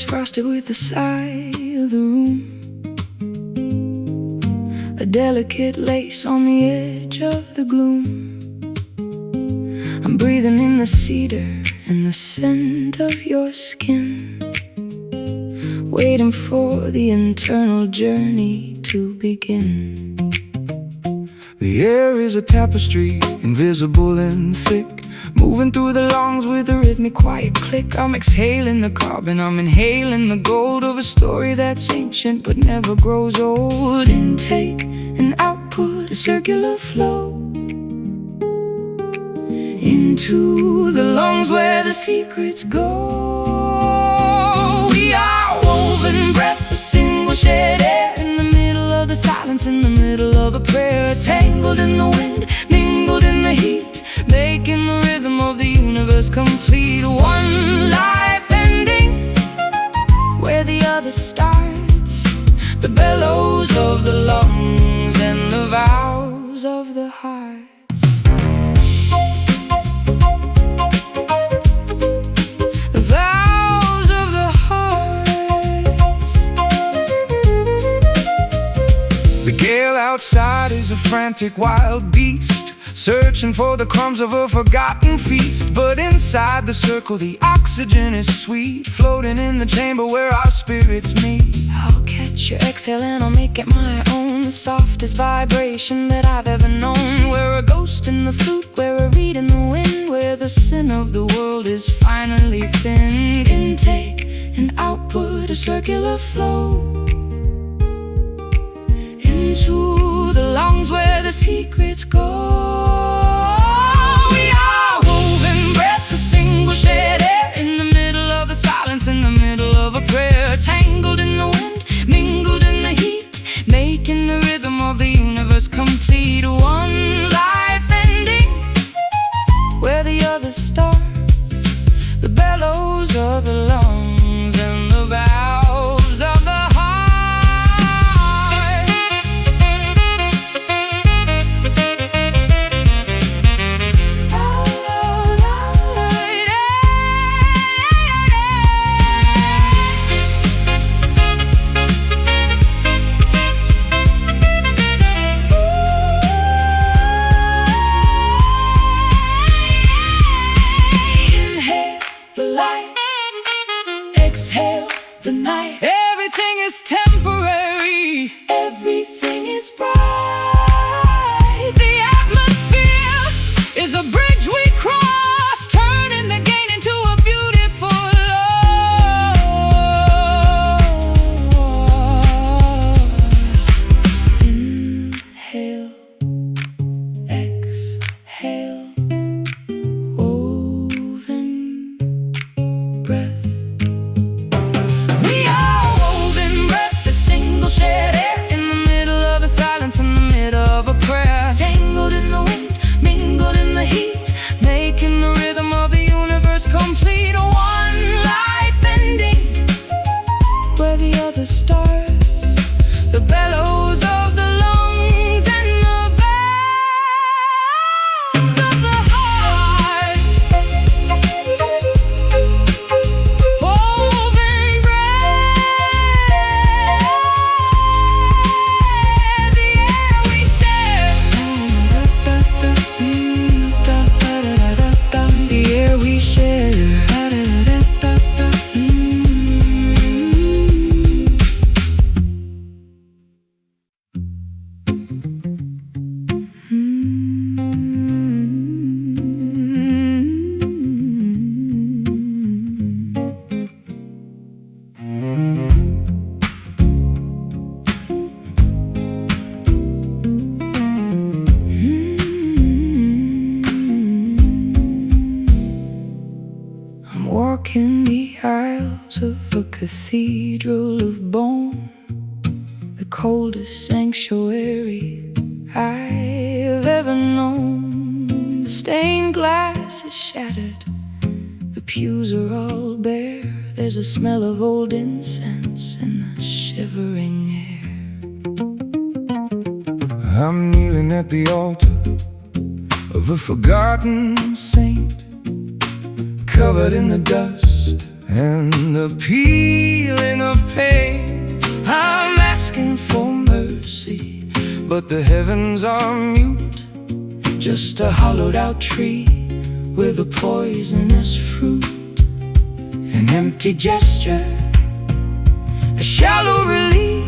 Frosted with the side of the room, a delicate lace on the edge of the gloom. I'm breathing in the cedar and the scent of your skin, waiting for the internal journey to begin. The air is a tapestry, invisible and thick, moving through the lungs with a rhythmic quiet click. I'm exhaling the carbon, I'm inhaling the gold of a story that's ancient but never grows old. Intake and output, a circular flow into the lungs where the secrets go. We are woven breath, a single shed air in the middle of the silence, in the middle of a prayer. Tangled in the wind, mingled in the heat, making the rhythm of the universe complete. One life ending where the other starts, the bellows of the lungs and the vows of the hearts. The vows of the hearts. The gale outside is a frantic wild beast, searching for the crumbs of a forgotten feast. But inside the circle the oxygen is sweet, floating in the chamber where our spirits meet. I'll catch your exhale and I'll make it my own, the softest vibration that I've ever known. We're a ghost in the flute, we're a reed in the wind, where the sin of the world is finally thinned. Intake and output, a circular flow into the lungs where the secrets go. We are woven breath, a single shed air in the middle of the silence, in the middle of a prayer. Tangled in the wind, mingled in the heat, making the rhythm of the universe complete. One life ending where the other starts, the bellows of the lungs and the valves of the heart. Exhale the night. Everything is temporary, everything is bright. The atmosphere is a bridge we cross, turning the gain into a beautiful loss. Inhale, exhale, woven breath. Shed air in the middle of a silence, in the middle of a prayer. Tangled in the wind, mingled in the heat, making the rhythm of the universe complete. One life ending where the other starts, the bellows of the lungs and the valves of the hearts. I'm walking the aisles of a cathedral of bone, the coldest sanctuary I've ever known. The stained glass is shattered, the pews are all bare. There's a smell of old incense in the shivering air. I'm kneeling at the altar of a forgotten saint, covered in the dust and the peeling of pain. I'm asking for mercy, but the heavens are mute, just a hollowed out tree with a poisonous fruit. an empty gesture, a shallow relief,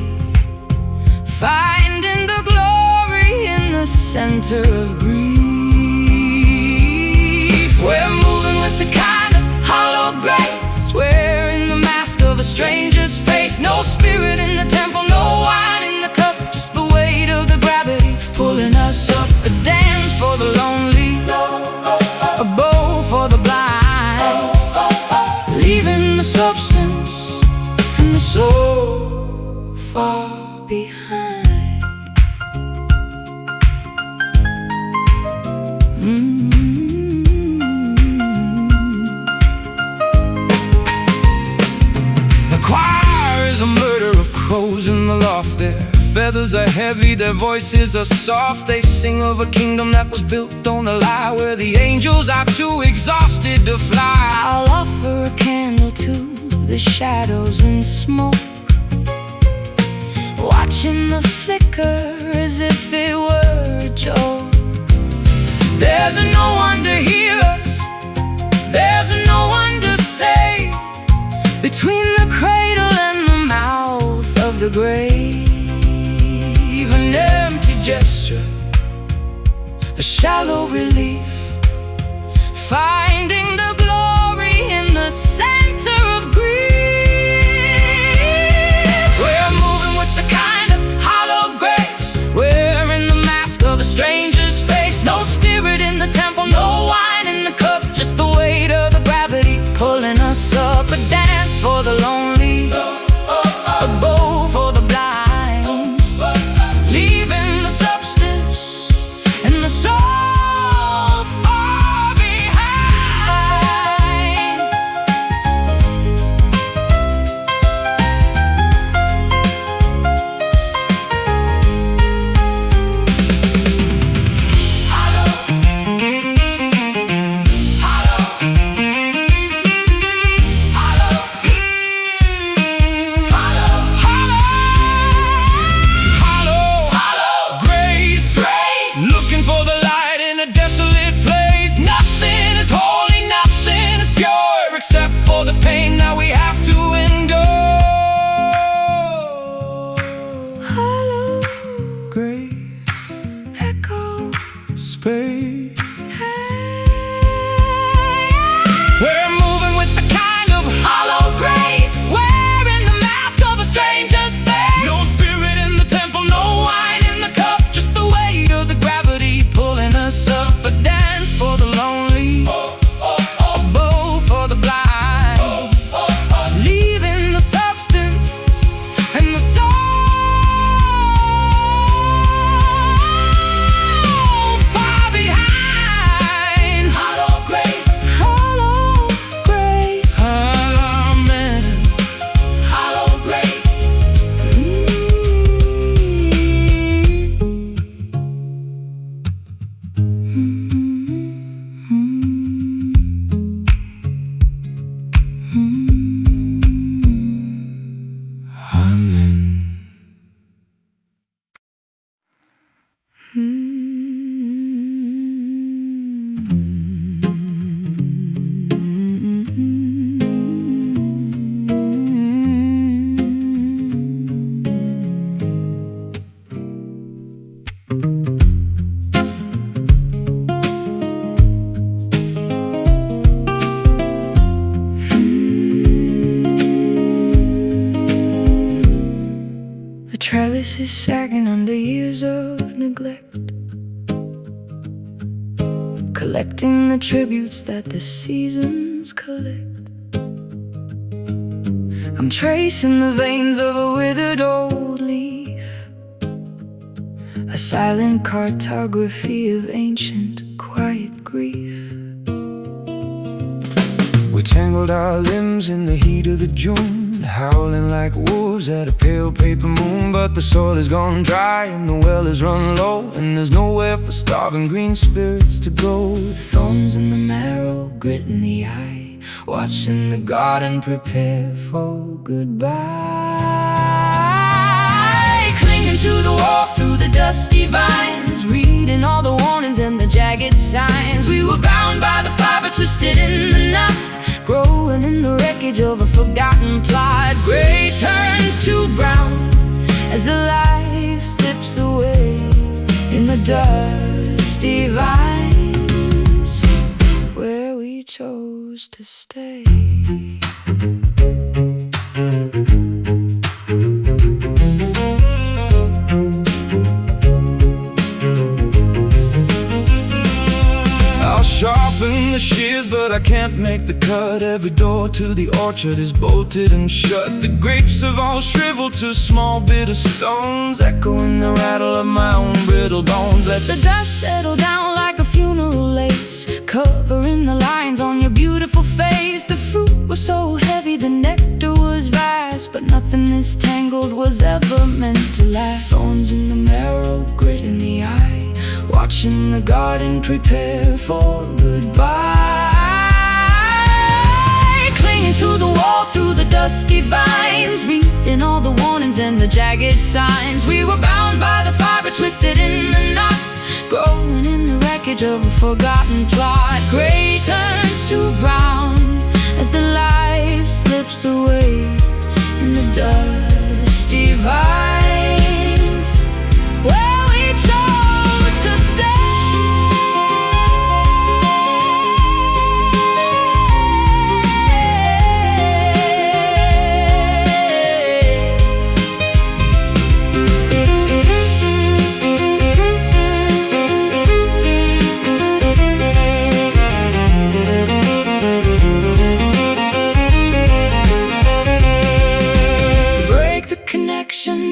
finding the glory in the center of grief. We're moving with the kind of hollow grace, wearing the mask of a stranger's face. No spirit in the temple, no wine in the cup, just the weight of the gravity pulling us up. A dance for the lonely, a bow for the blind, leaving the substance and the soul far behind. The choir is a murder of crows in the loft. Their feathers are heavy, their voices are soft. They sing of a kingdom that was built on a lie, where the angels are too exhausted to fly. I'll offer a candle to the shadows and smoke, watching the flicker as if it were a joke. There's no one to hear us, there's no one to save, between the cradle and the mouth of the grave. an empty gesture, A shallow relief, finding the glory in the center of grief. we're moving with the kind of hollow grace, Wearing the mask of a stranger's face. No spirit in the temple, no wine in the cup, just the weight of the gravity pulling us up. A dance for the lonely, a bow for the blind, leaving the substance and the soul far behind. looking for the light in a desolate place. Nothing is holy, nothing is pure, except for the pain that we have to endure. Hollow Grace, echo space. hey. We're moving with the kind of hollow grace, Wearing the mask of a stranger's face. no spirit in the temple, no wine in the cup, Just the weight of the gravity pulling us up. A dance for the lonely, a bow for the blind, leaving the substance and the soul far behind. hollow grace, Hollow grace. amen. Hollow grace. Amen. The trellis is sagging under years of neglect, collecting the tributes that the seasons collect. I'm tracing the veins of a withered old leaf, a silent cartography of ancient, quiet grief. We tangled our limbs in the heat of the June, howling like wolves at a pale paper moon. But the soil is gone dry and the well is run low, and there's nowhere for starving green spirits to go. Thorns in the marrow, grit in the eye, watching the garden prepare for goodbye. Clinging to the wall through the dusty vines, reading all the warnings and the jagged signs. We were bound by the fiber, twisted in the knot, growing in the wreckage of a forgotten plot. Gray turns to brown as the life slips away in the dusty vines where we chose to stay. Sharpen the shears, but I can't make the cut. Every door to the orchard is bolted and shut. The grapes have all shriveled to small bitter stones, echoing the rattle of my own brittle bones. Let the dust settle down like a funeral lace, covering the lines on your beautiful face. The fruit was so heavy, the nectar was vast, but nothing this tangled was ever meant to last. Thorns in the marrow, grit in the eye, watching the garden prepare for goodbye. Clinging to the wall through the dusty vines, reading all the warnings and the jagged signs. We were bound by the fiber, twisted in the knot, growing in the wreckage of a forgotten plot. Gray turns to brown as the life slips away in the dusty vines where we chose to stay.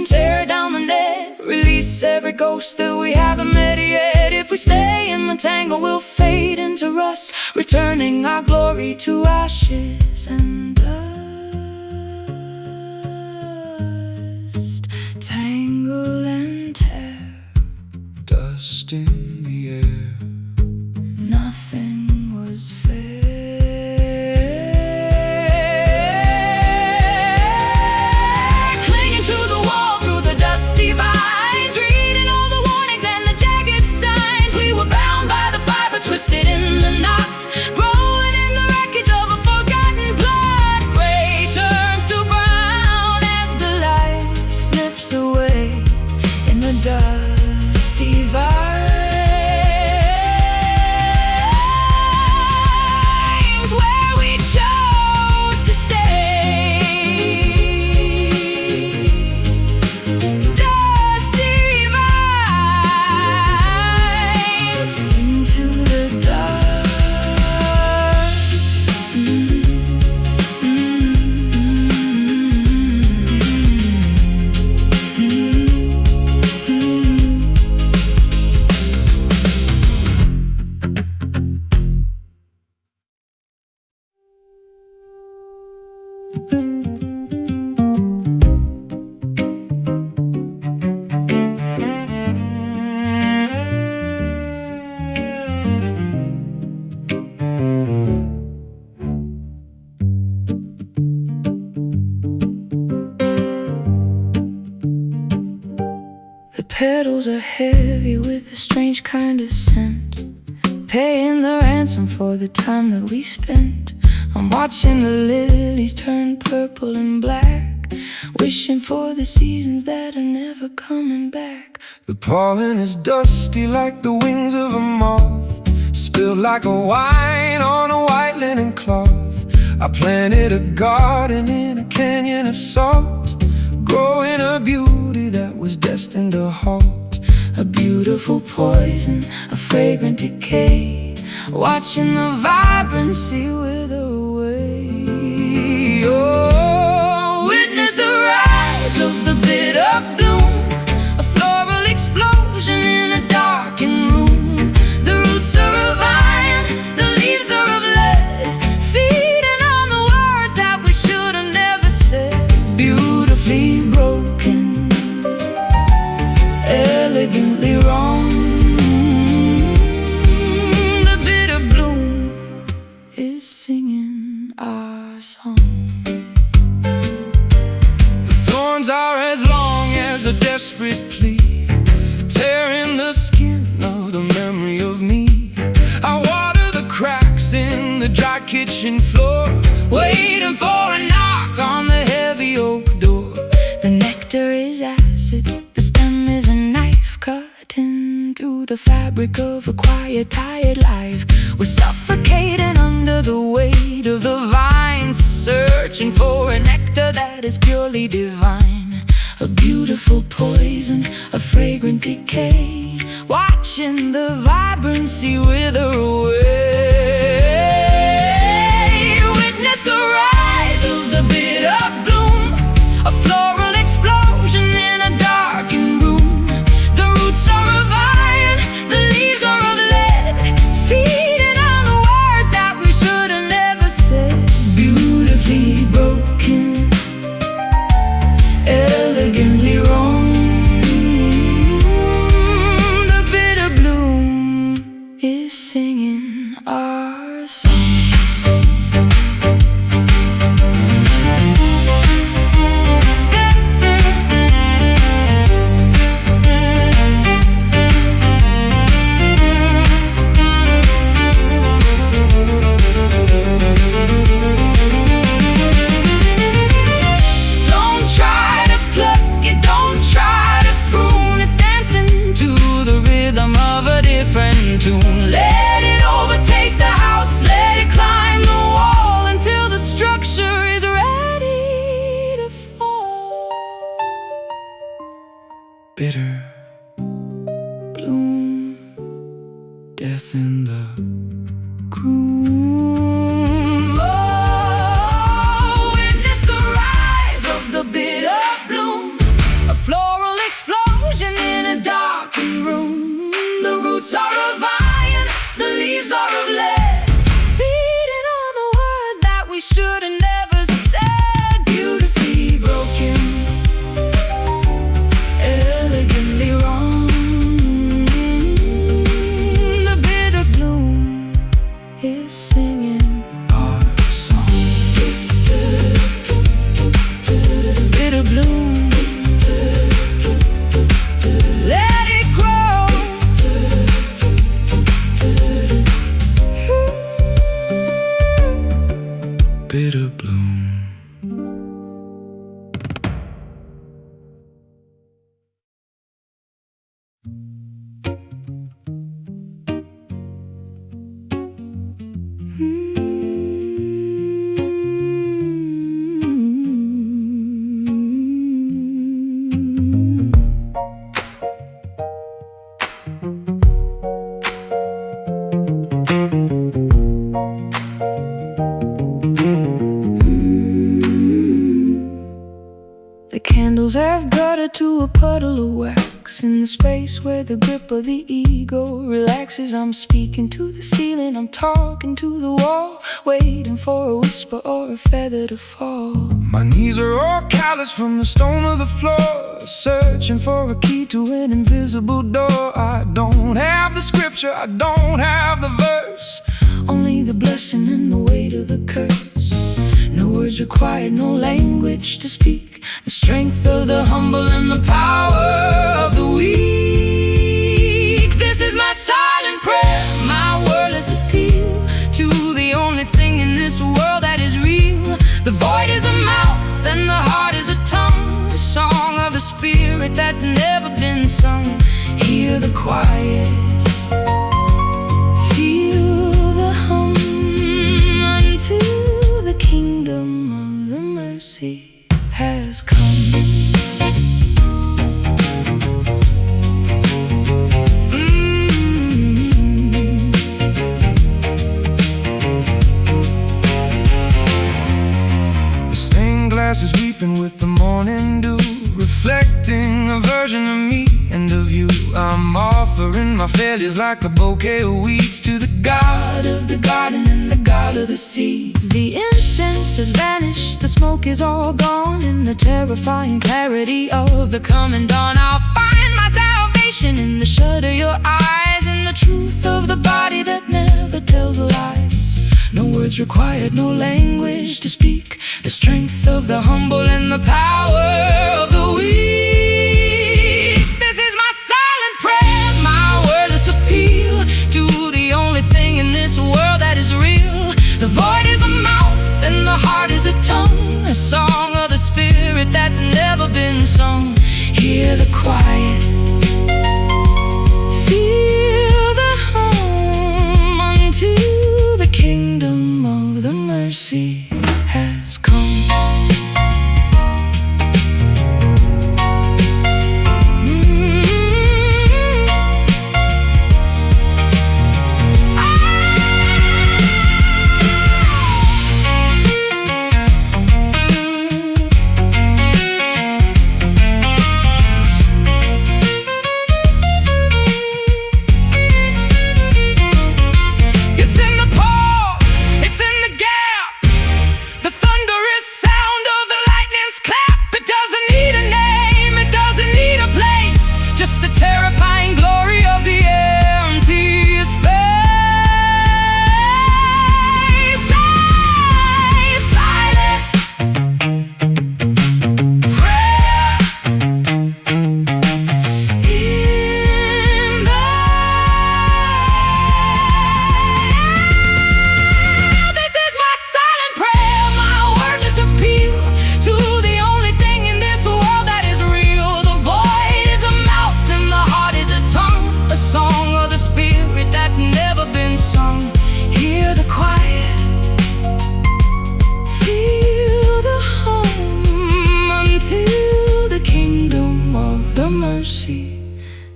Tear down the net, release every ghost that we haven't met yet. If we stay in the tangle, we'll fade into rust, returning our glory to ashes and dust. Tangle and tear, dust in the air. Nothing was fair. Twisted in the knot, growing in the wreckage of a forgotten blood. Gray turns to brown as the life slips away in the dusty vines where we chose to stay. Dusty vines into the petals are heavy with a strange kind of scent, paying the ransom for the time that we spent. I'm watching the lilies turn purple and black, wishing for the seasons that are never coming back. The pollen is dusty like the wings of a moth, spilled like a wine on a white linen cloth. I planted a garden in a canyon of salt, growing a beauty that was destined to halt. A beautiful poison, a fragrant decay, watching the vibrancy wither away. Oh, our song. The thorns are as long as a desperate plea, tearing the skin of the memory of me. I water the cracks in the dry kitchen floor, Waiting for a knock on the heavy oak door. The nectar is acid, the stem is a knife cutting through the fabric of a quiet, tired life. We're suffocating under the weight of the vines, searching for a nectar that is purely divine. A beautiful poison, a fragrant decay, watching the vibrancy wither away. Witness the rise of the bitter bloom, a floral explosion in a darkened room. The roots are of iron, the leaves are of lead, feeding on the words that we should have never said. Beautifully broken, elegantly wrong. The bitter bloom is singing our song. Let it overtake the house, let it climb the wall until the structure is ready to fall. bitter Bloom, death in the groom. Oh, witness the rise of the bitter bloom, a floral explosion in a darkened room. The roots are of iron, the leaves are of lead, feeding on the words that we should have never said. Beautifully broken, elegantly wrong. The bitter bloom is singing our song. bitter bloom. Let it grow. Bitter bloom. The candles have guttered to a puddle of wax in the space where the grip of the ego relaxes. I'm speaking to the ceiling, I'm talking to the wall, waiting for a whisper or a feather to fall. My knees are all calloused from the stone of the floor, searching for a key to an invisible door. I don't have the scripture, I don't have the verse, Only the blessing and the weight of the curse. No words required, no language to speak. The strength of the humble and the power of the weak. This is my silent prayer, my wordless appeal to the only thing in this world that is real. The void is a mouth and the heart is a tongue, a song of the spirit that's never been sung. Hear the quiet, feel the hum unto the kingdom of the mercy has come. The stained glass is weeping with the morning dew, reflecting a version of me and of you. I'm offering my failures like a bouquet of weeds to the God of the garden and the God of the seeds. The incense has vanished, the smoke is all gone. In the terrifying clarity of the coming dawn, I'll find my salvation in the shut of your eyes, in the truth of the body that never tells lies. No words required, no language to speak. The strength of the humble and the power of the weak. This is my silent prayer, my wordless appeal to the only thing in this world that is real. The void is a mouth and the heart is a tongue, a song of the spirit that's never been sung. Hear the quiet, feel the hum unto the kingdom of the mercy has come.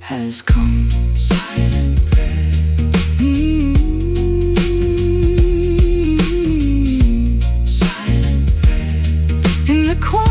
Has come. Silent prayer. Silent prayer. In the quiet.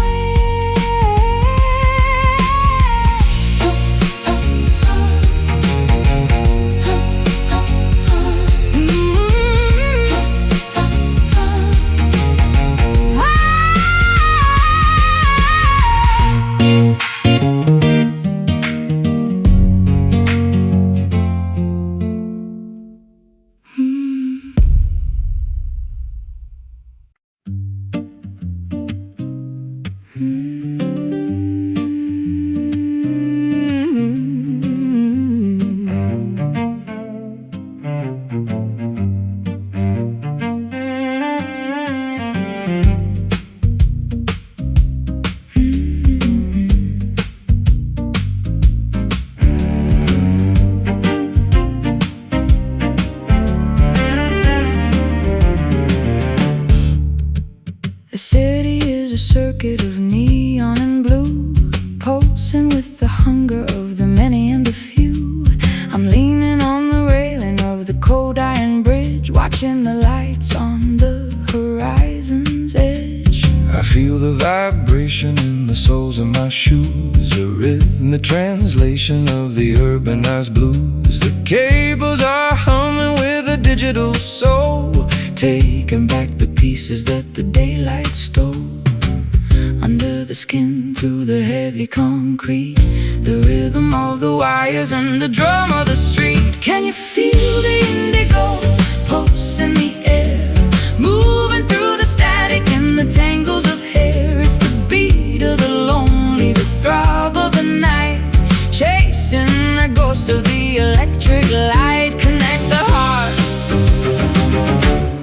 The city is a circuit of neon and blue, pulsing with the hunger of the many and the few. I'm leaning on the railing of the cold iron bridge, watching the lights on the horizon's edge. I feel the vibration in the soles of my shoes, a rhythm, the translation of the urbanized blues. The cables are humming with a digital soul, taking back the pieces that the daylight stole. Under the skin, through the heavy concrete, the rhythm of the wires and the drum of the street. Can you feel the indigo pulse in the air, moving through the static and the tangles of hair? It's the beat of the lonely, the throb of the night, chasing the ghost of the electric light. Connect the heart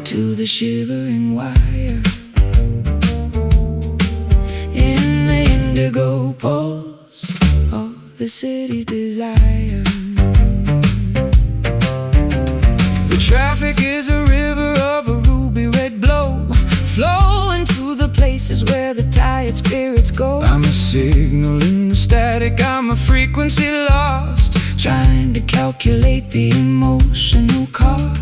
to the shivering wire, in the indigo pulse of the city's desire. The traffic is a river of a ruby red glow, flowing to the places where the tired spirits go. I'm a signal in the static, I'm a frequency lost, trying to calculate the emotional cost.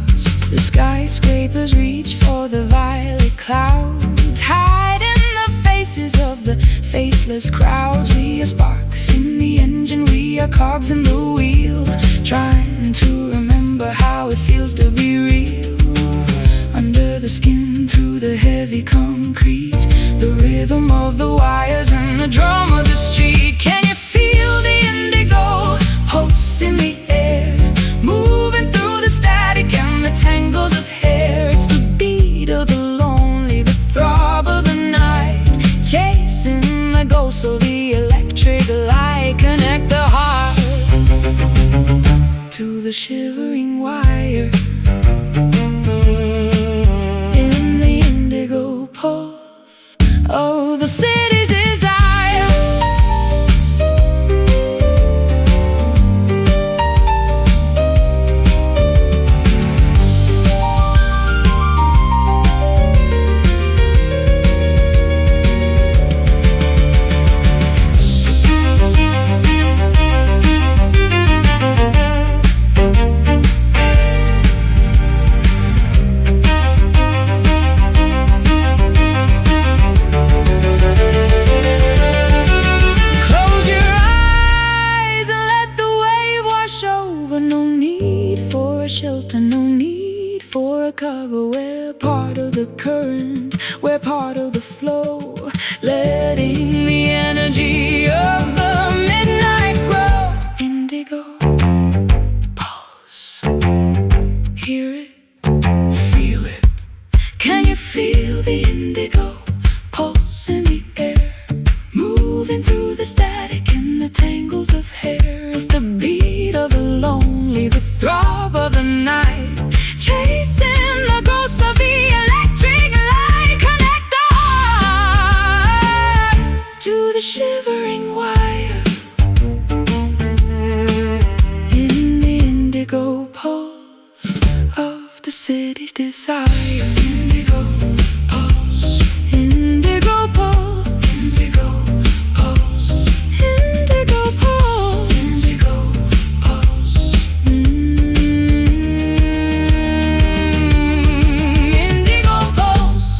The skyscrapers reach for the violet clouds, hiding the faces of the faceless crowds. We are sparks in the engine, we are cogs in the wheel, trying to remember how it feels to be real. Under the skin, through the heavy concrete, the rhythm of the wires and the drum of the street. Can you feel the indigo pulse in the air, moving through the static and the tangles of hair? It's the beat the shivering wire. In the indigo pulse of the city's desire. Shelter, no need for a cover. We're part of the current, we're part of the flow, letting the energy of the midnight grow. Indigo pulse, hear it, feel it. Can you feel the indigo pulse in the air, moving through the static and the tangles of hair? It's the beat of the lonely, the throb of the night, chasing the ghosts of the electric light. Connect the heart to the shivering wire. In the indigo pulse of the city's desire. Indigo pulse, indigo pulse, indigo pulse, indigo pulse, indigo pulse. Indigo pulse.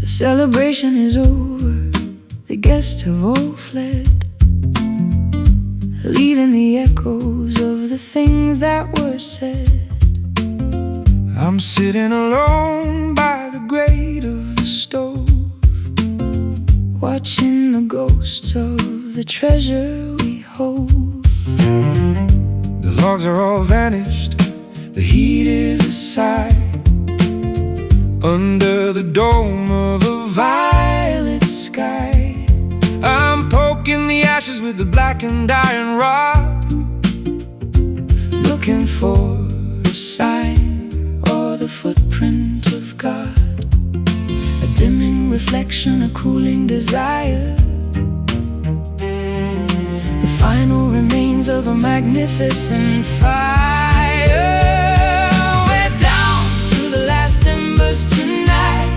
The celebration is over, the guests have all fled, leaving the echoes of the things that were said. I'm sitting alone by the grate of the stove, watching the ghosts of the treasure we hold. The logs are all vanished, the heat is aside. Under the dome of a violet sky, I'm poking the ashes with the blackened iron rod, looking for a sign or the footprint of God. A dimming reflection, a cooling desire, the final remains of a magnificent fire. We're down to the last embers tonight.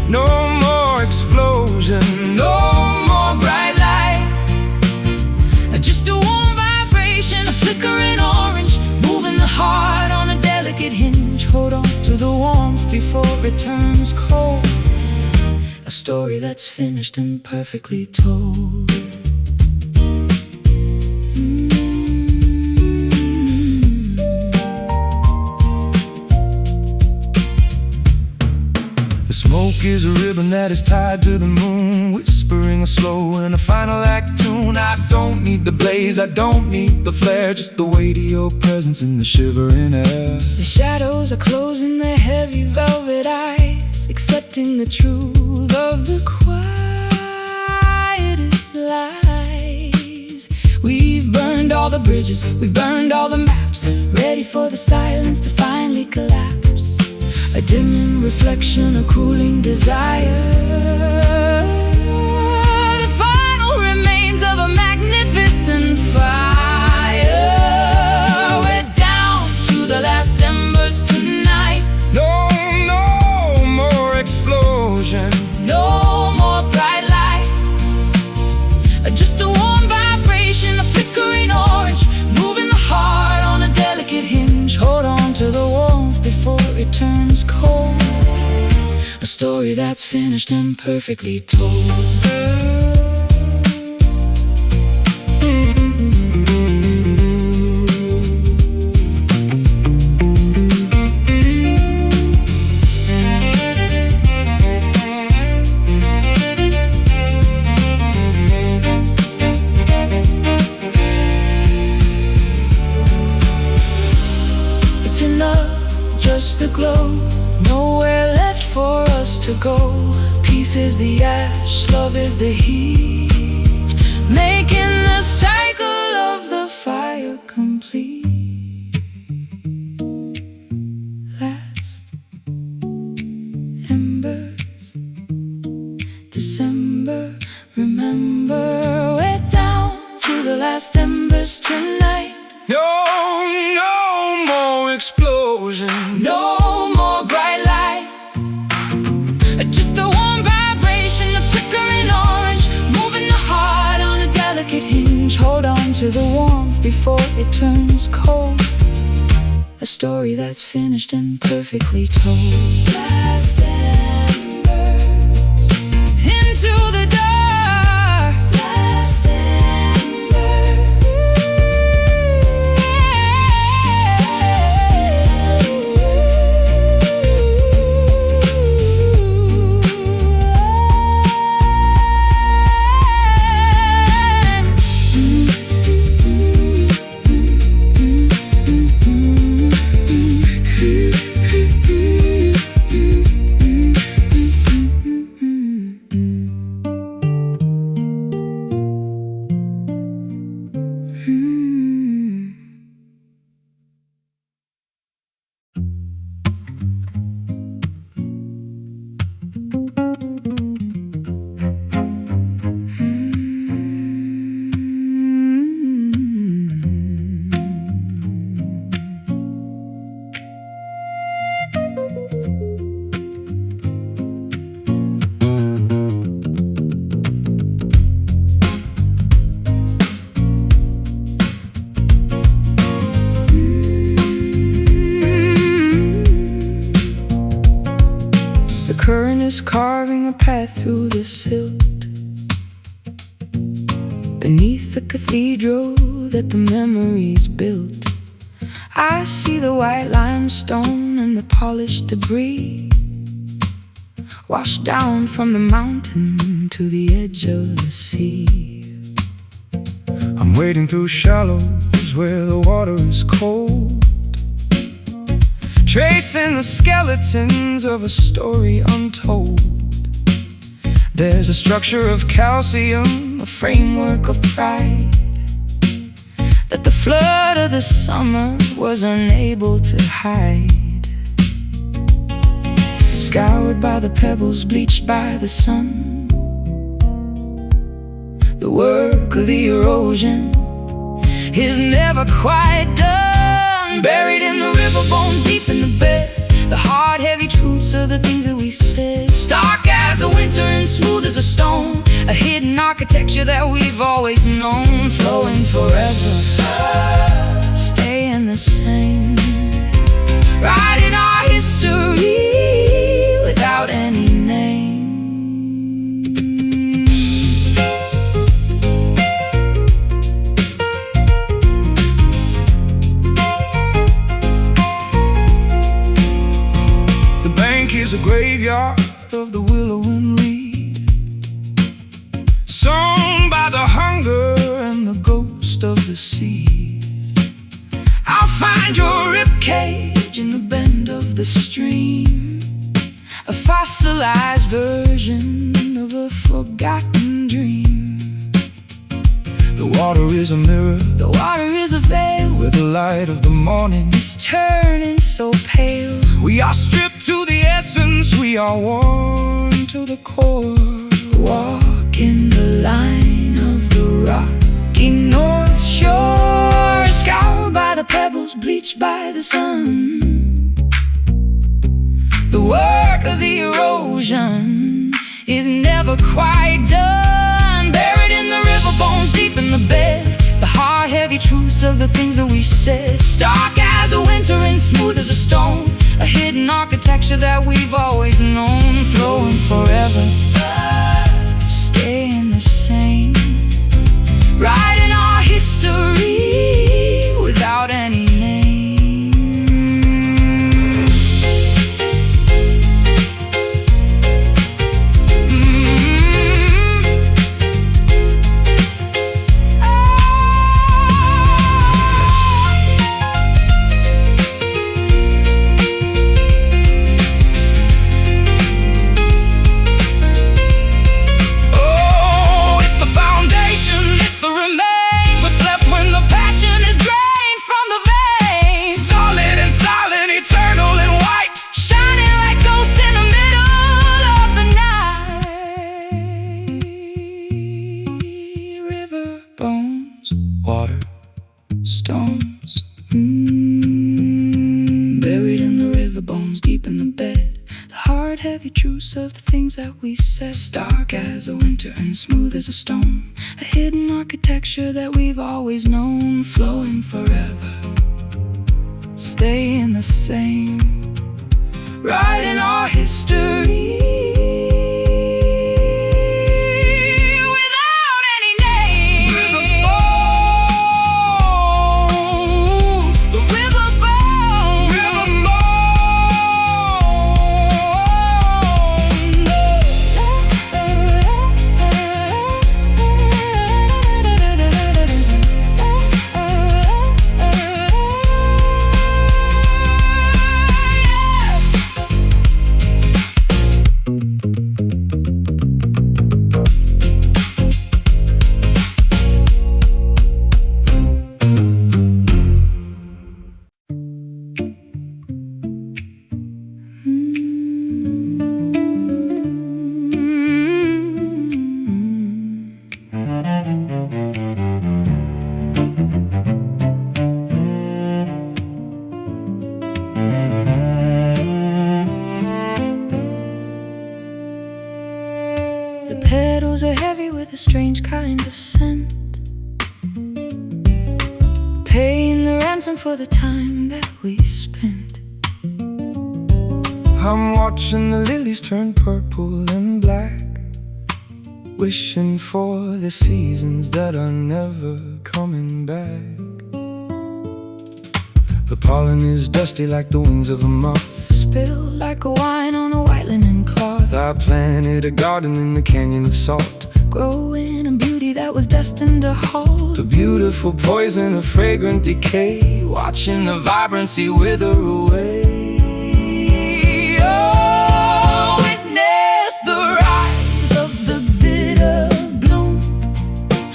No more explosion, No more bright light, just a warm vibration, a flickering orange, moving the heart on a delicate hinge. Hold on to the warmth before it turns cold. A story that's finished and perfectly told. Smoke is a ribbon that is tied to the moon, whispering a slow and a final act tune. I don't need the blaze, I don't need the flare, just the weight of your presence in the shivering air. The shadows are closing their heavy velvet eyes, accepting the truth of the quietest lies. We've burned all the bridges, we've burned all the maps, ready for the silence to finally collapse. A dimming reflection, a cooling desire, the final remains of a magnificent fire. We're down to the last embers tonight. No more explosion, No more bright light, just a warm vibration, a flickering orange, moving the heart on a delicate hinge. Hold on to the warmth before it turns cold. A story that's finished and perfectly told. go. Peace is the ash, love is the heat, making the cycle of the fire complete. Last embers, December, remember, we're down to the last embers tonight. No more explosion, no more bright light, just a warm vibration, a flickering orange, moving the heart on a delicate hinge. Hold on to the warmth before it turns cold, a story that's finished and perfectly told. Last embers into the dark, last carving a path through the silt beneath the cathedral that the memories built. I see the white limestone and the polished debris washed down from the mountain to the edge of the sea. I'm wading through shallows where the water is cold, tracing the skeletons of a story untold. There's a structure of calcium, a framework of pride that the flood of the summer was unable to hide. Scoured by the pebbles, bleached by the sun, the work of the erosion is never quite done. Buried in the river bones, deep in the bed, the hard, heavy truths of the things that we said. Stark as a winter and smooth as a stone, a hidden architecture that we've always known. Flowing forever, staying the same, writing our history without any name. Is a graveyard of the willow and reed, sown by the hunger and the ghost of the sea. I'll find your ribcage in the bend of the stream, a fossilized version of a forgotten dream. The water is a mirror, the water is a veil, where the light of the morning is turning so pale. We are stripped to the essence, we are worn to the core. Walking the line of the rocky North Shore, scoured by the pebbles, bleached by the sun. The work of the erosion is never quite done. Buried in the river bones, deep in the bed, the hard, heavy truths of the things that we said. Stark as a winter and smooth as a stone, a hidden architecture that we've always known. Flowing forever, staying the same, writing our history without any name. truths of the things that we said. Stark as a winter and smooth as a stone, a hidden architecture that we've always known, flowing forever, staying the same, writing our history. The petals are heavy with a strange kind of scent, paying the ransom for the time that we spent. I'm watching the lilies turn purple and black, wishing for the seasons that are never coming back. The pollen is dusty like the wings of a moth, Spilled like a wine on a white linen cloth, I planted a garden in the canyon of salt, growing a beauty that was destined to halt. the beautiful poison of fragrant decay, watching the vibrancy wither away. Oh, witness the rise of the bitter bloom,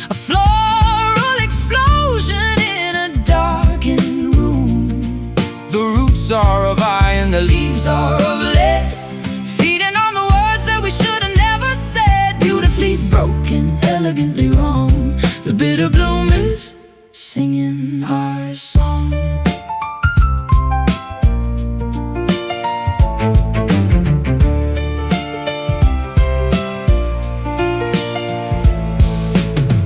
a floral explosion in a darkened room. The roots are of iron and the leaves are Of lead, feeding on the words that we should have never said. Beautifully broken, elegantly wrong, the bitter bloom is singing our song.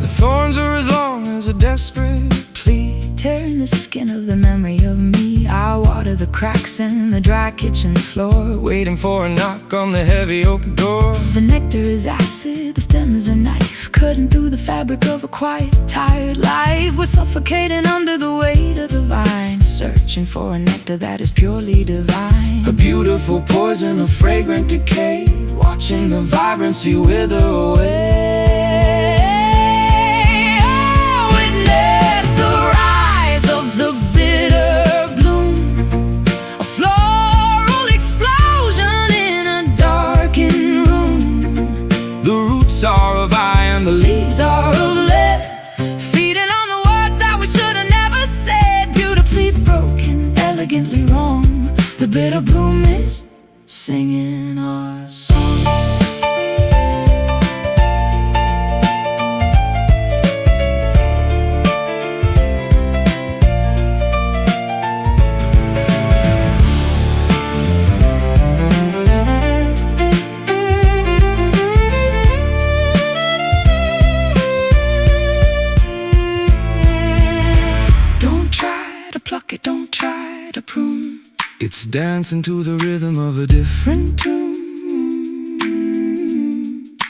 The thorns are as long as a desperate plea, Tearing the skin of the memory of me, I water the cracks in the dry kitchen floor. waiting for a knock on the heavy oak door. The nectar is acid, the stem is a knife, cutting through the fabric of a quiet, tired life. We're suffocating under the weight of the vine, searching for a nectar that is purely divine. A beautiful poison of fragrant decay, watching the vibrancy wither away. Oh, witness the rise of the bitter bloom, a floral explosion in a darkened room. The roots are of iron, the leaves Are of lead, feeding on the words that we should have never said. Beautifully broken, elegantly wrong, the bitter bloom is singing our song. Don't try to pluck it, don't try to prune, It's dancing to the rhythm of a different. different tune.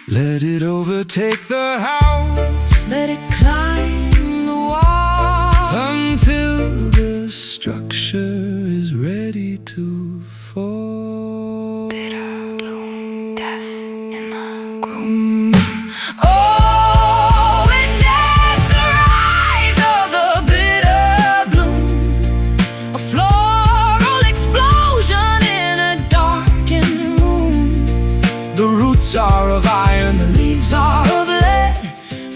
Let it overtake the house Let it climb the wall until the structure is ready to fall. Bitter bloom, death in the groom. Oh, witness the rise of the bitter bloom, a floral explosion in a darkened room. The roots are of iron, the Leaves are of lead,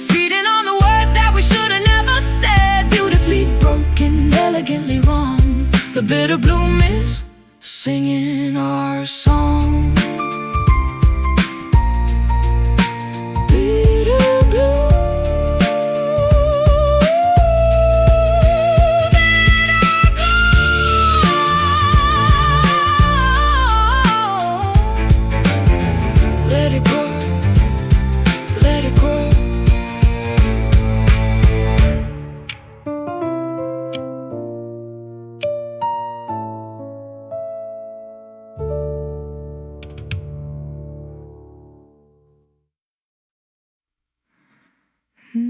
feeding on the words that we should have never said. Beautifully broken, elegantly wrong, the bitter bloom is singing our song. Bitter bloom, bitter bloom. The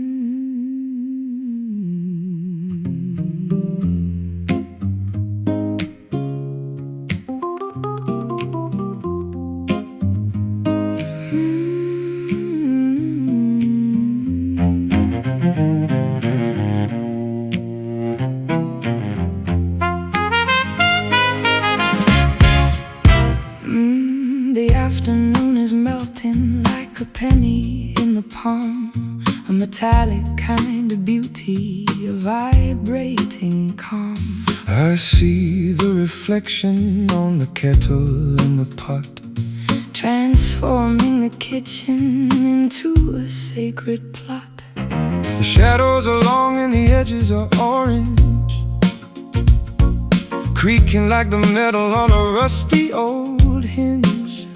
afternoon is melting like a penny in the palm, a metallic kind of beauty, a vibrating calm. I see the reflection on the kettle and the pot, transforming the kitchen into a sacred plot. the shadows are long and the edges are orange, creaking like the metal on a rusty old hinge.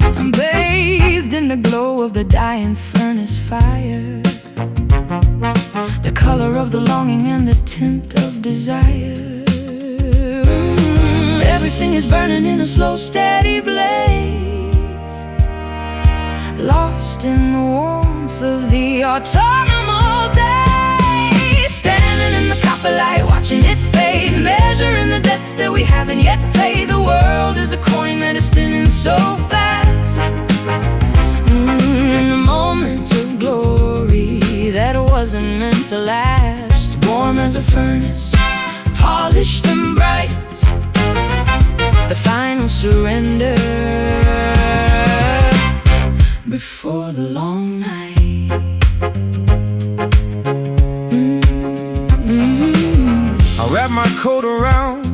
I'm bathed in the glow of the dying furnace fire, the color of the longing and the tint of desire. Everything is burning in a slow, steady blaze, lost in the warmth of the autumnal day. Standing in the copper light, watching it fade, measuring the debts that we haven't yet paid. The world is a coin that is spinning so fast, in a moment of glory that wasn't meant to last. Warm as a furnace, polished and bright, the final surrender before the long night. I wrap my coat around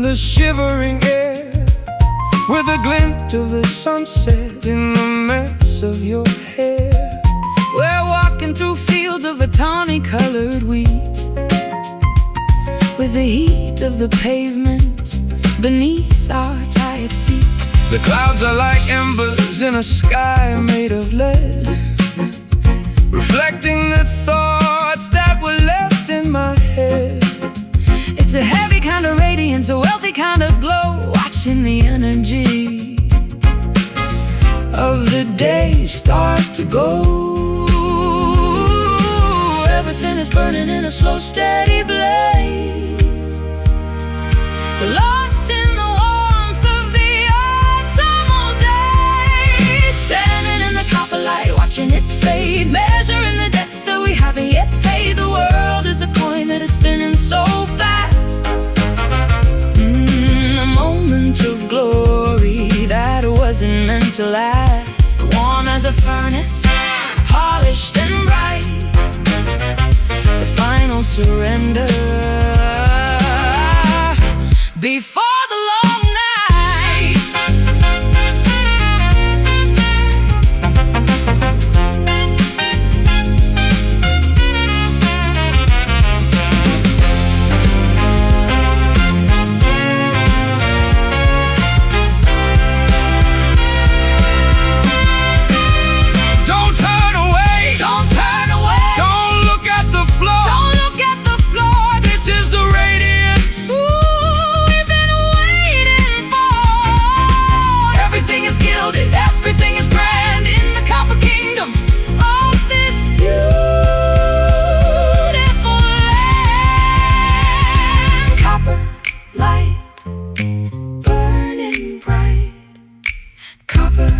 the shivering air, with a glint of the sunset in the mess of your hair. We're walking through fields of a tawny-colored wheat, with the heat of the pavement beneath our tired feet. The clouds are like embers in a sky made of lead, reflecting the thoughts that were left in my head. It's a heavy kind of radiance, a wealthy kind of glow, watching the energy of the day start to go. Everything is burning in a slow, steady blaze, lost in the warmth of the autumnal day. Standing in the copper light, watching it fade, measuring the debts that we haven't yet paid. The world is a coin that is spinning so fast, a moment of glory that wasn't meant to last. Warm as a furnace, polished and bright, the final surrender before the long night. Don't turn away, Don't turn away, don't look at the floor. don't look at the floor. This is the radiance. We've been waiting for. Everything is gilded, everything is grand in the copper kingdom of this beautiful land. Copper light, burning bright. Copper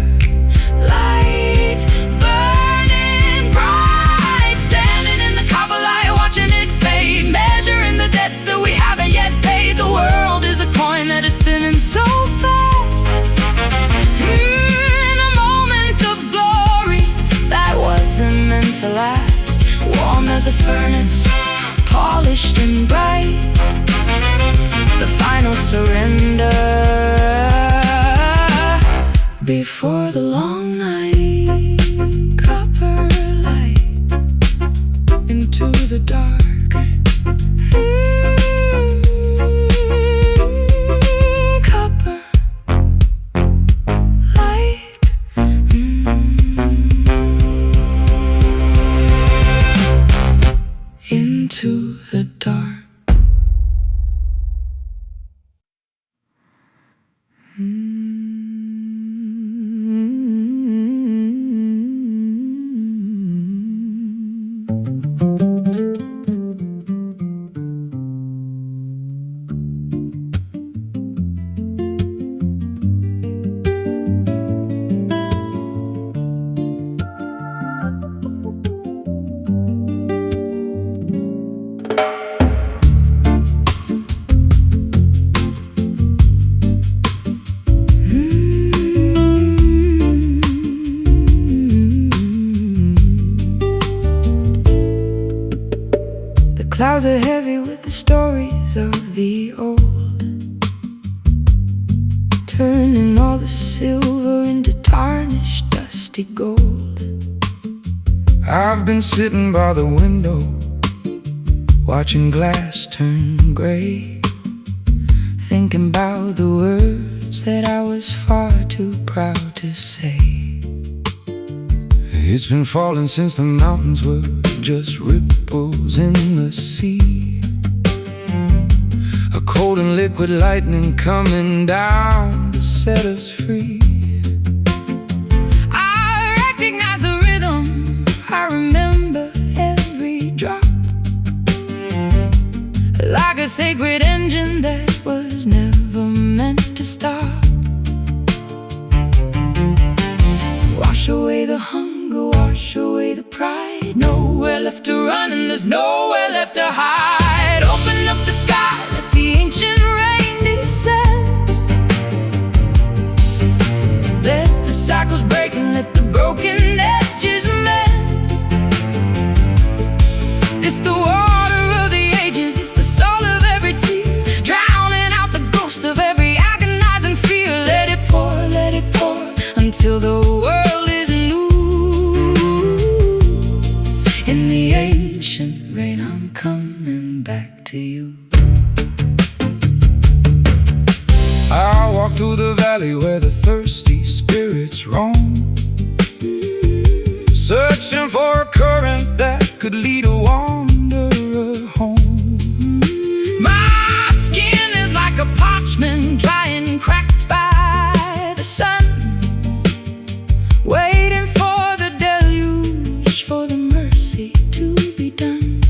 light, burning bright. Standing in the copper light, watching it fade, measuring the debts that we haven't yet paid. The world is a coin that is spinning so fast, in a moment of glory that wasn't meant to last. Warm as a furnace, polished and bright, the final surrender before the long night. Copper light into the dark. Copper light. Into the dark. Clouds are heavy with the stories of the old, turning all the silver into tarnished, dusty gold. I've been sitting by the window, watching glass turn gray, thinking about the words that I was far too proud to say. It's been falling since the mountains were just ripples in the sea. A cold and liquid lightning coming down to set us free. I recognize the rhythm, I remember every drop, like a sacred engine that was never meant to stop. Wash away the hunger, wash away the pride. Nowhere left to run and there's nowhere left to hide. Open up the sky, let the ancient rain descend. Let the cycles break and let the broken edges mend. It's the water of the ages, it's the salt of every tear, drowning out the ghost of every agonizing fear. Let it pour until the world is new. In the ancient rain, I'm coming back to you. I walk through the valley where the thirsty spirits roam, searching for a current that could lead a wanderer home. My skin is like a parchment, dry and cracked by the sun, waiting for the deluge, for the mercy to be done.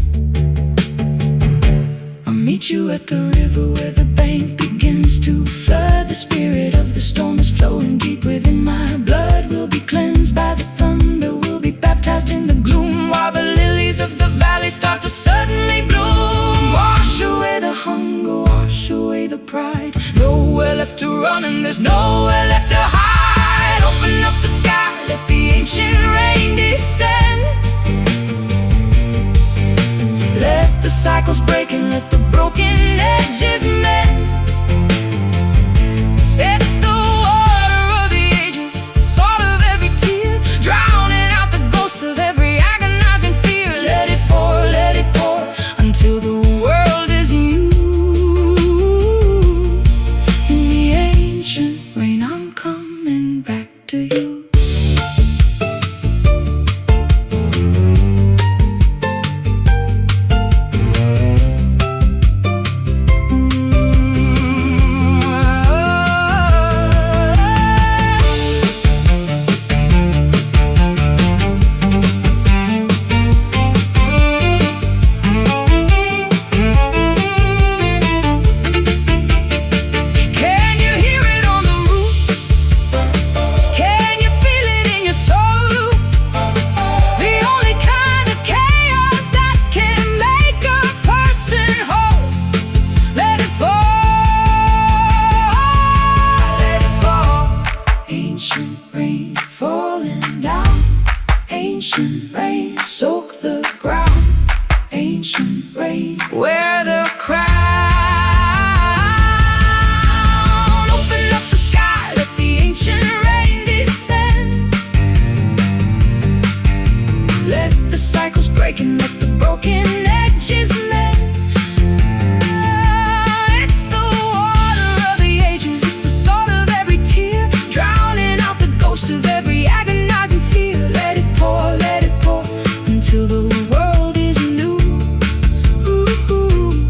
I'll meet you at the river where the bank begins to flood. The spirit of the storm is flowing deep within my blood. We'll be cleansed by the thunder, we'll be baptized in the gloom, while the lilies of the valley start to suddenly bloom. Wash away the hunger, wash away the pride. Nowhere left to run and there's nowhere left to hide. Open up the sky, let the ancient rain descend. Let the cycles break and let the broken edges mend. It's the water of the ages, it's the salt of every tear, drowning out the ghost of every agonizing fear. Let it pour until the world is new. In the ancient rain, I'm coming back to you. Ancient rain, soak the ground. Ancient rain, wear the crown. Open up the sky, let the ancient rain descend. Let the cycles break and let the broken edges mend. It's the water of the ages, it's the salt of every tear, drowning out the ghost of every agonizing fear. Let it pour until the world is new. Ooh,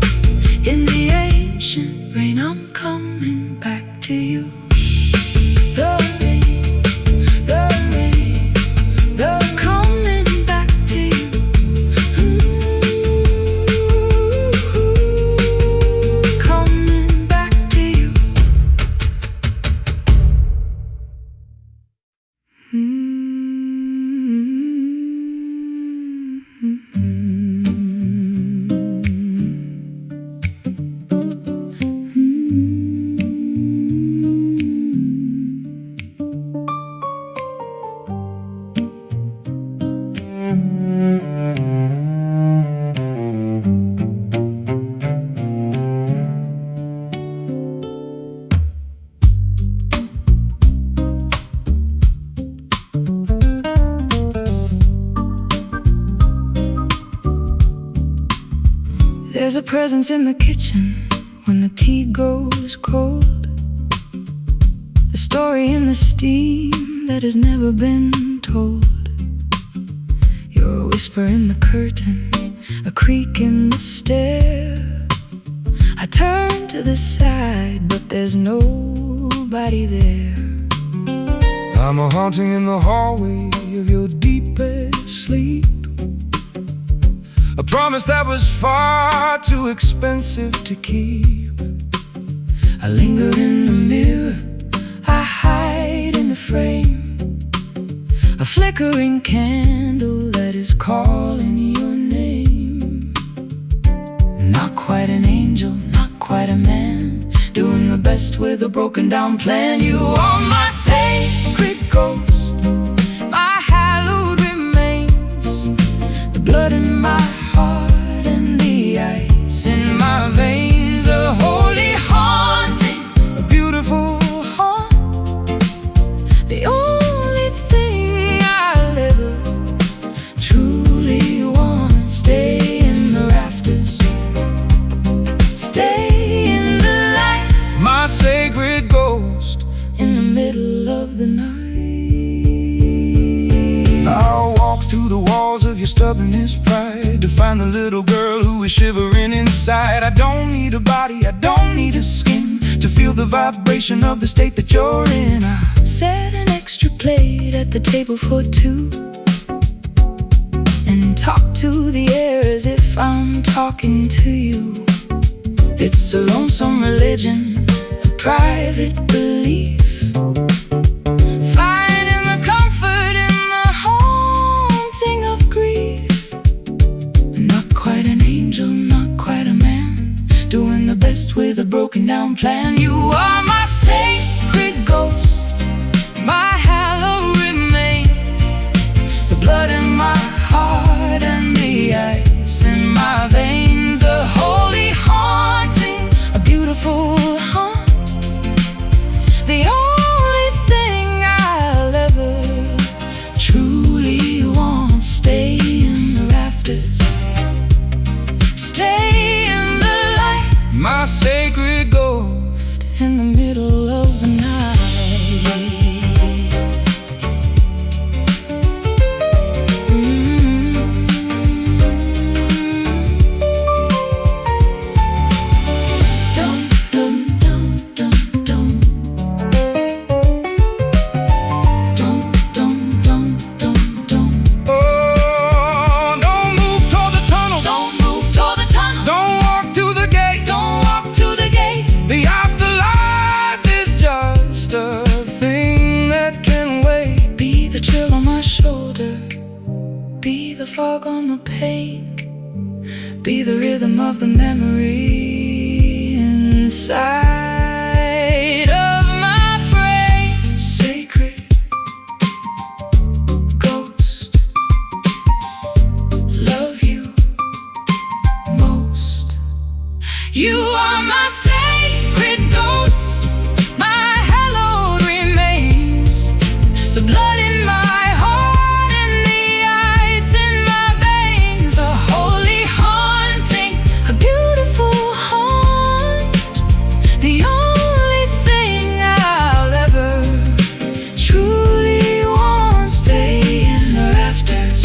in the ancient rain, I'm coming back to you. The rain, they're coming back to you. There's a presence in the kitchen when the tea goes cold. The story in the steam that has never been told. You're a whisper in the curtain, a creak in the stair. I turn to the side, but there's nobody there. I'm a haunting in the hallway of your deepest sleep. A promise that was far too expensive to keep. I linger in the mirror, I hide in the frame. A flickering candle that is calling your name. Not quite an angel, not quite a man, doing the best with a broken down plan. You are my sacred ghost, my hallowed remains. The blood in my heart and the ice in my veins. A holy haunting, a beautiful haunt. The only thing I'll ever truly want. Stay in the rafters, stay in the light. My sacred ghost In the middle of the night. I'll walk through the walls of your stubbornness pride to find the little girl who is shivering inside. I don't need a body, I don't need a skin to feel the vibration of the state that you're in. I Set an extra plate at the table for two and talk to the air as if I'm talking to you. It's a lonesome religion, a private belief. Finding the comfort in the haunting of grief. Not quite an angel, not quite a man, doing the best with a broken down plan. You are my sacred ghost, my hallowed remains. The blood in my heart and the ice in my veins. A holy haunting, a beautiful haunt. The only thing I'll ever truly want. Stay in the rafters, stay in the light. my sacred ghost In the middle of the night. Dum, dum, dum, dum, dum. Dum, dum, dum, dum, dum. Oh, don't move toward the tunnel, Don't move toward the tunnel. don't walk to the gate. Don't walk to the gate. The afterlife is just a thing that can wait. Be the chill on my shoulder, be the fog on the pain, be the rhythm of the memory inside of my brain. Sacred ghost, love you most. You are my sacred ghost, my hallowed remains. The blood in my heart and the ice in my veins. A holy haunting, a beautiful haunt. The only thing I'll ever truly want. Stay in the rafters,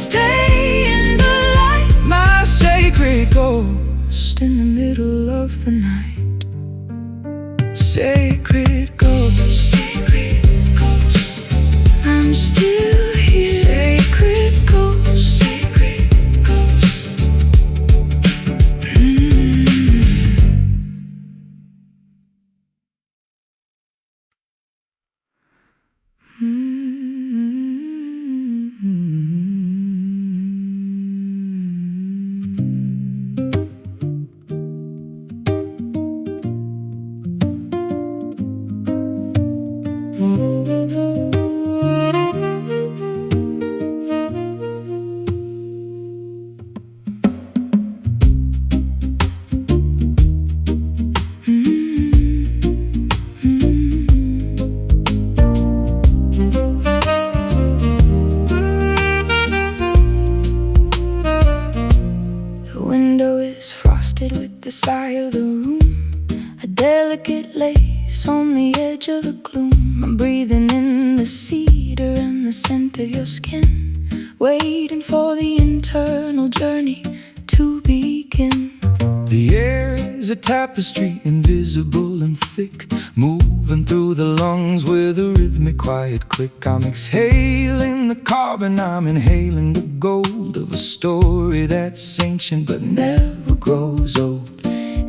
stay in the light. My sacred ghost In the middle the side of the room, a delicate lace on the edge of the gloom. I'm breathing in the cedar and the scent of your skin, waiting for the internal journey to begin. The air is a tapestry, invisible and thick, moving through the lungs with a rhythmic quiet click. I'm exhaling the carbon, I'm inhaling the gold of a story that's ancient but never grows old.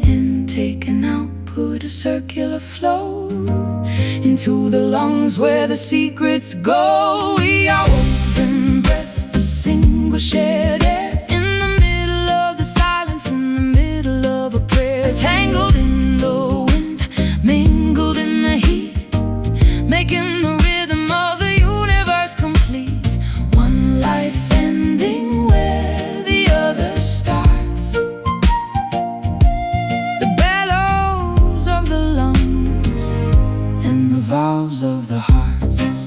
Intake and output, a circular flow into the lungs where the secrets go. We are woven breath, a single shared air, tangled in the wind, mingled in the heat, making the rhythm of the universe complete. One life ending where the other starts. The bellows of the lungs and the valves of the hearts.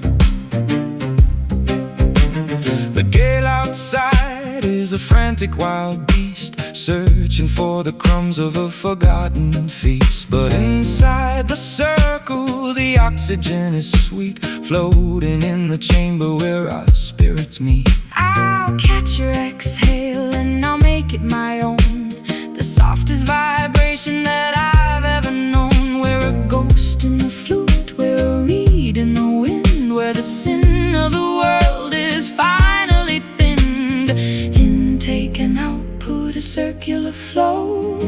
The gale outside is a frantic wild beast, searching for the crumbs of a forgotten feast. But inside the circle, the oxygen is sweet, floating in the chamber where our spirits meet. I'll catch your exhale and I'll make it my own, the softest vibration that I've ever known. We're a ghost in the flute, we're a reed in the wind, where the sin of the world is finally thinned. Intake and output, a circular flow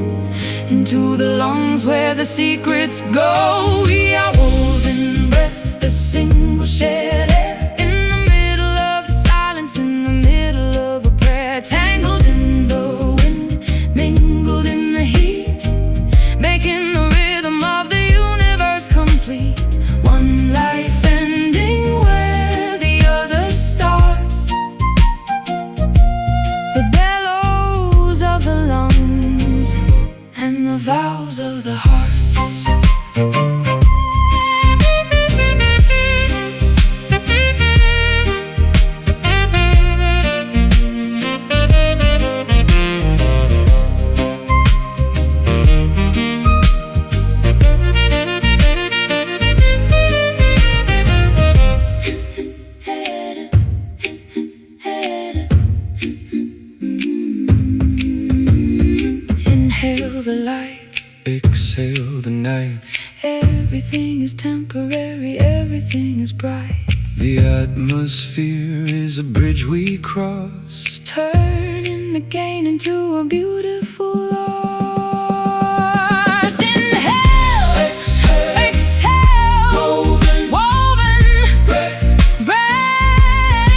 into the lungs where the secrets go. We are woven breath, the single shared air, in the middle of the silence, in the middle of a prayer. Tangled in the wind, mingled in the heat, making the rhythm of the universe complete. One life ending where the other starts. The bellows of the lungs and the vows of the hearts. Inhale the light, exhale the night. Everything is temporary, everything is bright. The atmosphere is a bridge we cross, Turning the gain into a beautiful loss. Inhale, exhale, exhale, woven breath. breath.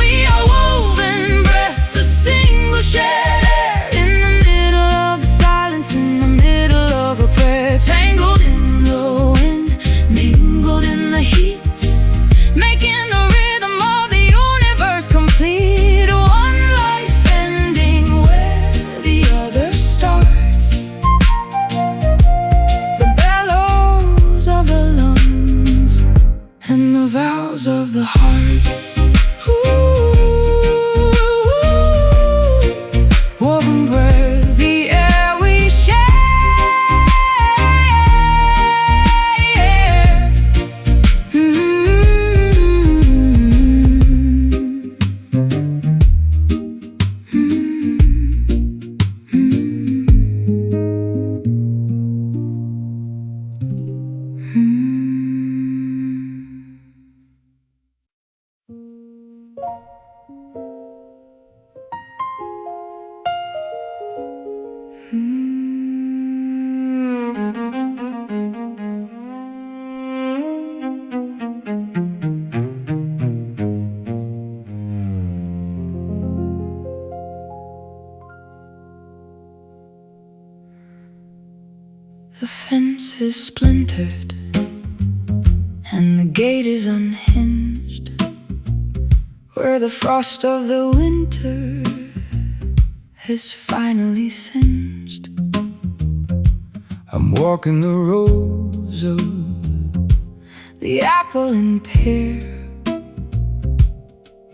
We are woven breath, the single shared air, in the middle of the silence, in the middle of a prayer. Tangled in the wind, mingled in the heat, making the rhythm of the universe complete. One life ending where the other starts. The bellows of the lungs and the vows of the hearts. Woven breath, the air we share. The fence is splintered and the gate is unhinged, where the frost of the winter has finally singed. I'm walking the rows of the apple and pear,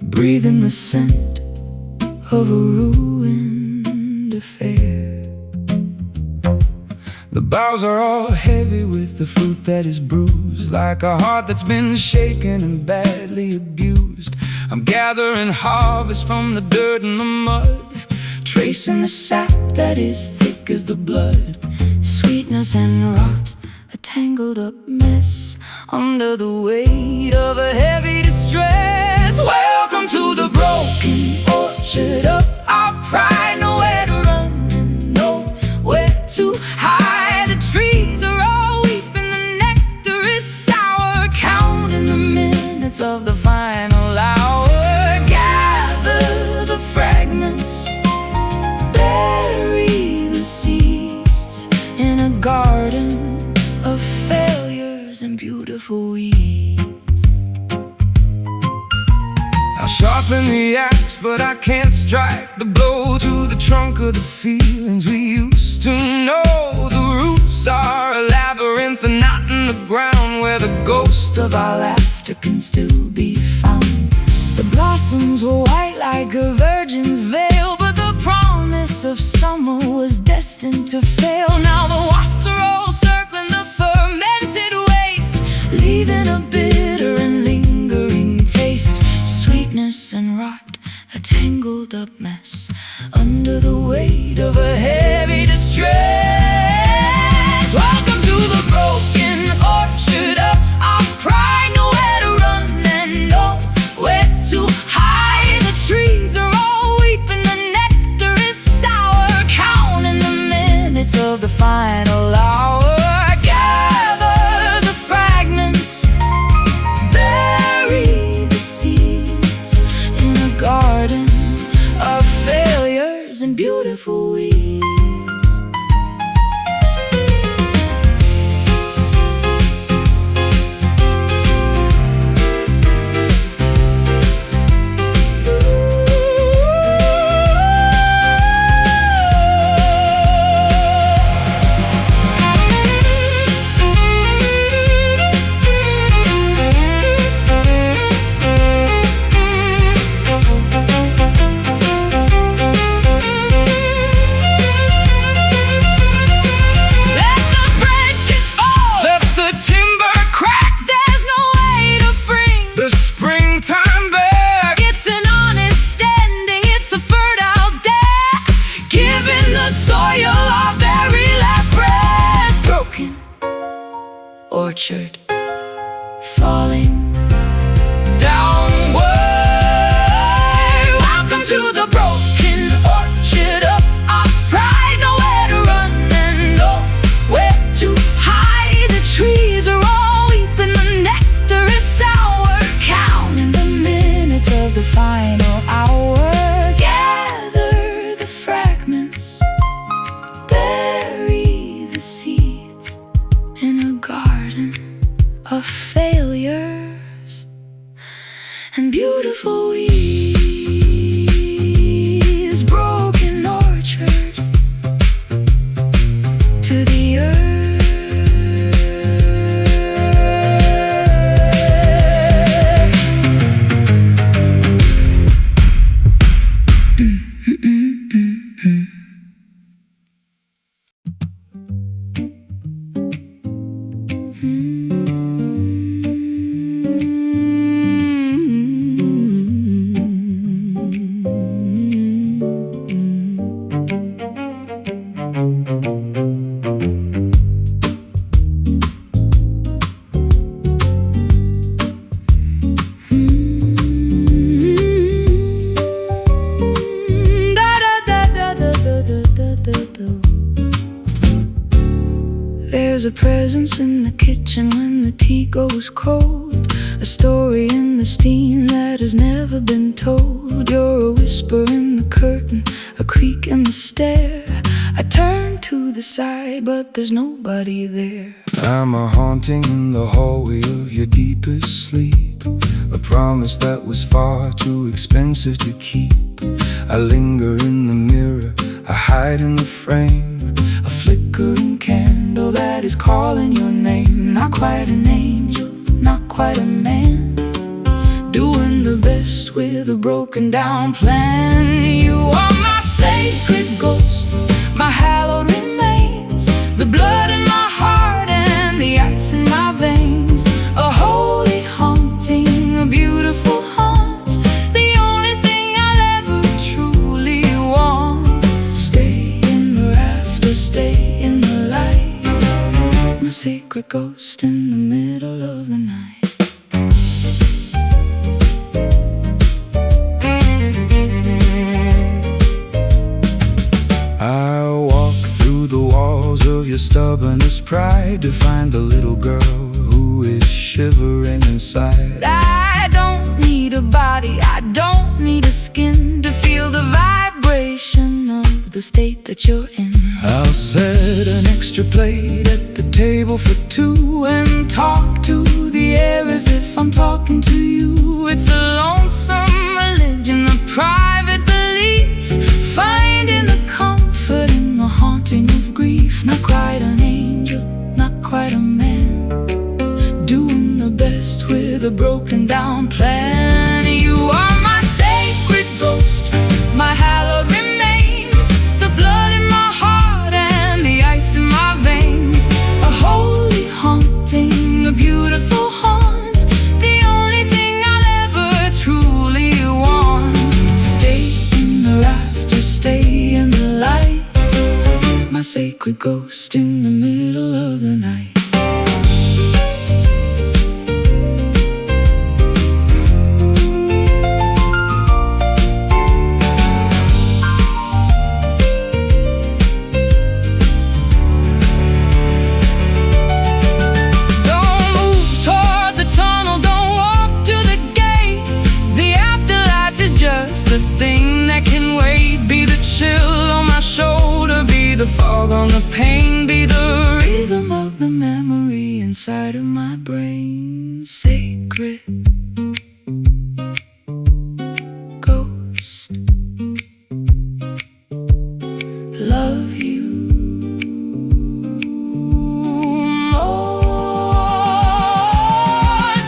breathing the scent of a ruined affair. The boughs are all heavy with the fruit that is bruised, like a heart that's been shaken and badly abused. I'm gathering harvest from the dirt and the mud, tracing the sap that is thick as the blood. Sweetness and rot, a tangled up mess, under the weight of a heavy distress. Welcome to the broken orchard of our pride. Nowhere to run and nowhere to hide. The trees are all weeping, the nectar is sour. Counting the minutes of the final hour. Gather the fragments, bury the seeds in a garden of failures and beautiful weeds. I'll sharpen the axe, but I can't strike the blow to the trunk of the feelings we used to know. The roots are a labyrinth, a knot in the ground, where the ghost of our laughter can still be found. The blossoms were white like a virgin's veil, but the promise of summer was destined to fail. Now the wasps are all circling the fermented waste, leaving a bitter and lingering taste. Sweetness and rot, a tangled up mess, under the weight of a heavy distress. welcome to the broken orchard of our pride. Nowhere to run and nowhere to hide. The trees are all weeping, the nectar is sour. Counting the minutes Of the final hour, gather the fragments, bury the seeds in a garden of failures and beautiful weeds. Orchard falling downward. Welcome to the broken orchard of our pride. Nowhere to run and nowhere to hide. The trees are all weeping, the nectar is sour. Counting the minutes of the final hour. Gather the fragments, bury the seeds in a garden of failures and beautiful weeds. Broken orchard to the earth. There's a presence in the kitchen when the tea goes cold, a story in the steam that has never been told. You're a whisper in the curtain, a creak in the stair. I turn to the side, but there's nobody there. I'm a haunting in the hallway of your deepest sleep, a promise that was far too expensive to keep. I linger in the mirror, I hide in the frame, a flickering candle that is calling your name. Not quite an angel, not quite a man, doing the best with a broken down plan. You are my sacred ghost, my hallowed remains, the blood secret ghost in the middle of the night. I walk through the walls of your stubbornest pride to find the little girl who is shivering inside. I don't need a body, I don't need a skin to feel the vibration of the state that you're in. I'll set an extra plate at the table for two and talk to the air as if I'm talking to you. It's a lonesome religion, a private belief, finding the comfort in the haunting of grief. Not quite an angel, not quite a man, doing the best with a broken down plan. You are my sacred ghost, my hallowed remains, the blood in my heart and the ice in my veins. A holy haunting, a beautiful haunt, the only thing I'll ever truly want. Stay in the rafters, stay in the light, my sacred ghost in the middle of the night. The thing that can wait, be the chill on my shoulder, be the fog on the pain, be the rhythm of the memory inside of my brain. Sacred ghost, love you more.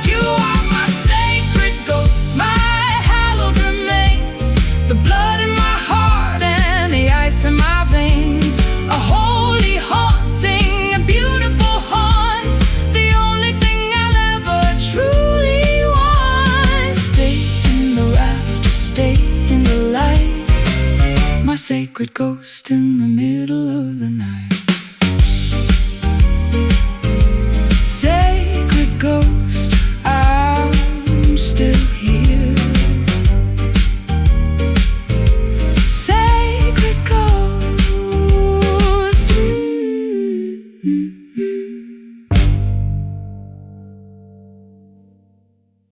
You are my sacred ghost, my hallowed remains, the blood in my heart and the ice in my veins. A holy haunting, a beautiful haunt, the only thing I'll ever truly want. Stay in the rafters, stay in the light, my sacred ghost in the middle of the night.